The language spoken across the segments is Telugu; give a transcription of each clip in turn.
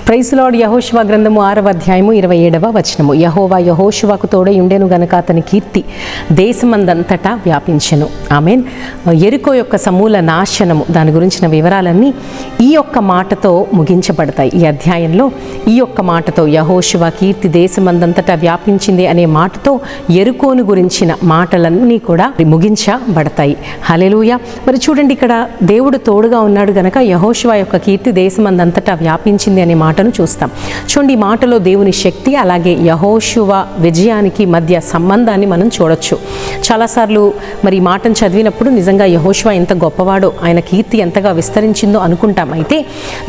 Praise lord. యెహోషువ గ్రంథము 6వ అధ్యాయము 27వ వచనము. యెహోవా యెహోషువకు తోడై ఉండెను గనుక అతని కీర్తి దేశమందంతటా వ్యాపించెను. ఆమేన్. యెరికో యొక్క సమూల నాశనము, దాని గురించిన వివరాలన్నీ ఈ యొక్క మాటతో ముగించబడతాయి. ఈ అధ్యాయంలో ఈ యొక్క మాటతో యెహోషువ కీర్తి దేశమందంతటా వ్యాపించింది అనే మాటతో యెరికోను గురించిన మాటలన్నీ కూడా ముగించబడతాయి. హల్లెలూయా. మరి చూడండి, ఇక్కడ దేవుడు తోడుగా ఉన్నాడు గనక యెహోషువ యొక్క కీర్తి దేశమందంతటా వ్యాపించింది అనే మాటను చూస్తాం. చూడండి, ఈ మాటలో దేవుని శక్తి అలాగే యెహోషువ విజయానికి మధ్య సంబంధాన్ని మనం చూడొచ్చు. చాలాసార్లు మరి ఈ మాటను చదివినప్పుడు నిజంగా యెహోషువ ఎంత గొప్పవాడో, ఆయన కీర్తి ఎంతగా విస్తరించిందో అనుకుంటాం. అయితే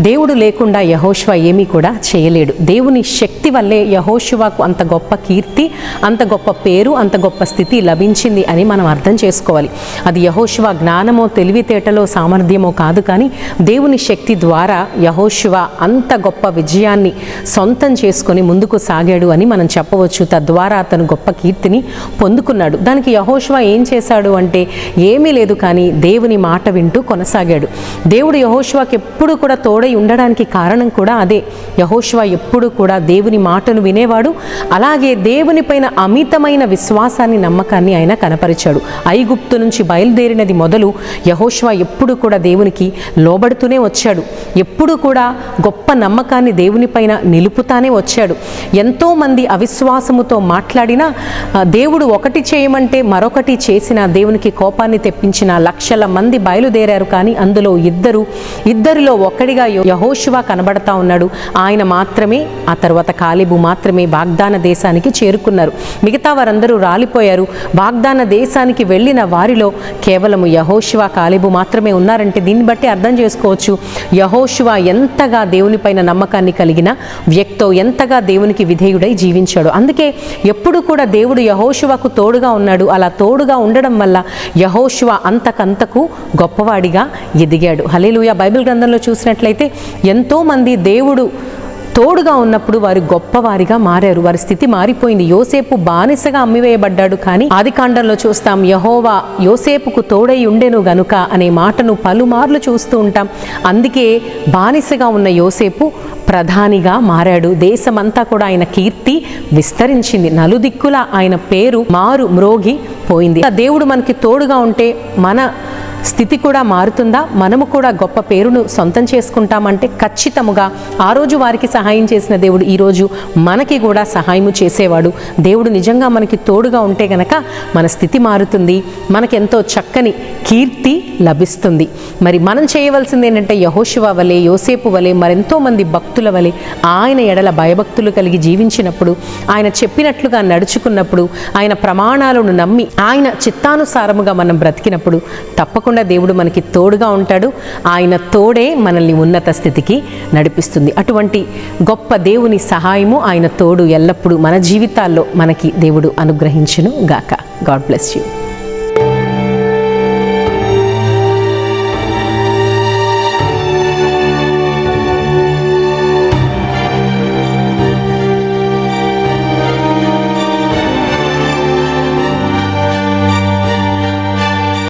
దేవుడు లేకుండా యెహోషువ ఏమీ కూడా చేయలేడు. దేవుని శక్తి వల్లే యెహోషువకు అంత గొప్ప కీర్తి, అంత గొప్ప పేరు, అంత గొప్ప స్థితి లభించింది అని మనం అర్థం చేసుకోవాలి. అది యెహోషువ జ్ఞానమో తెలివితేటలో సామర్థ్యమో కాదు, కానీ దేవుని శక్తి ద్వారా యెహోషువ అంత గొప్ప విజయాన్ని సొంతం చేసుకొని ముందుకు సాగాడు అని మనం చెప్పవచ్చు. తద్వారా అతను గొప్ప కీర్తిని పొందుకున్నాడు. దానికి యెహోషువ ఏం చేశాడు అంటే ఏమీ లేదు, కానీ దేవుని మాట వింటూ కొనసాగాడు. దేవుడు యెహోషువకి ఎప్పుడు కూడా తోడై ఉండడానికి కారణం కూడా అదే. యెహోషువ ఎప్పుడు కూడా దేవుని మాటను వినేవాడు. అలాగే దేవుని పైన అమితమైన విశ్వాసాన్ని, నమ్మకాన్ని ఆయన కనపరిచాడు. ఐగుప్తు నుంచి బయలుదేరినది మొదలు యెహోషువ ఎప్పుడు కూడా దేవునికి లోబడుతూనే వచ్చాడు. ఎప్పుడు కూడా గొప్ప నమ్మకాన్ని దేవుని పైన నిలుపుతానే వచ్చాడు. ఎంతోమంది అవిశ్వాసముతో మాట్లాడినా దేవుడు ఒకటి చేయమంటే మరొకటి చేసిన, దేవునికి కోపాన్ని తెప్పించిన లక్షల మంది బయలుదేరారు, కానీ అందులో ఇద్దరిలో ఒక్కడిగా యెహోషువ కనబడతా ఉన్నాడు. ఆయన మాత్రమే, ఆ తర్వాత కాలేబు మాత్రమే వాగ్దాన దేశానికి చేరుకున్నారు. మిగతా వారందరూ రాలిపోయారు. వాగ్దాన దేశానికి వెళ్ళిన వారిలో కేవలము యెహోషువ, కాలేబు మాత్రమే ఉన్నారంటే దీన్ని బట్టి అర్థం చేసుకోవచ్చు యెహోషువ ఎంతగా దేవుని పైన నమ్మకాన్ని కలిగిన వ్యక్తో, ఎంతగా దేవునికి విధేయుడై జీవించాడు. అందుకే ఎప్పుడు కూడా దేవుడు యెహోషువకు తోడుగా ఉన్నాడు. అలా తోడుగా ఉండడం వల్ల యెహోషువ అంతకంతకు గొప్పవాడిగా ఎదిగాడు. హల్లెలూయా. బైబిల్ గ్రంథంలో చూసినట్లయితే ఎంతోమంది దేవుడు తోడుగా ఉన్నప్పుడు వారు గొప్పవారిగా మారారు. వారి స్థితి మారిపోయింది. యోసేపు బానిసగా అమ్మివేయబడ్డాడు, కానీ ఆదికాండంలో చూస్తాం యెహోవా యోసేపుకు తోడై ఉండెను గనుక అనే మాటను పలుమార్లు చూస్తూ ఉంటాం. అందుకే బానిసగా ఉన్న యోసేపు ప్రధానిగా మారాడు. దేశమంతా కూడా ఆయన కీర్తి విస్తరించింది. నలుదిక్కులా ఆయన పేరు మ్రోగి పోయింది. దేవుడు మనకి తోడుగా ఉంటే మన స్థితి కూడా మారుతుందా? మనము కూడా గొప్ప పేరును సొంతం చేసుకుంటామంటే ఖచ్చితముగా ఆ రోజు వారికి సహాయం చేసిన దేవుడు ఈరోజు మనకి కూడా సహాయము చేసేవాడు. దేవుడు నిజంగా మనకి తోడుగా ఉంటే గనక మన స్థితి మారుతుంది, మనకెంతో చక్కని కీర్తి లభిస్తుంది. మరి మనం చేయవలసింది ఏంటంటే యెహోషువ వలె, యోసేపు వలె, మరెంతో మంది భక్తుల వలె ఆయన ఎడల భయభక్తులు కలిగి జీవించినప్పుడు, ఆయన చెప్పినట్లుగా నడుచుకున్నప్పుడు, ఆయన ప్రమాణాలను నమ్మి ఆయన చిత్తానుసారముగా మనం బ్రతికినప్పుడు తప్పకుండా దేవుడు మనకి తోడుగా ఉంటాడు. ఆయన తోడే మనల్ని ఉన్నత స్థితికి నడిపిస్తుంది. అటువంటి గొప్ప దేవుని సహాయము, ఆయన తోడు ఎల్లప్పుడూ మన జీవితాల్లో మనకి దేవుడు అనుగ్రహించును గాక. God bless you.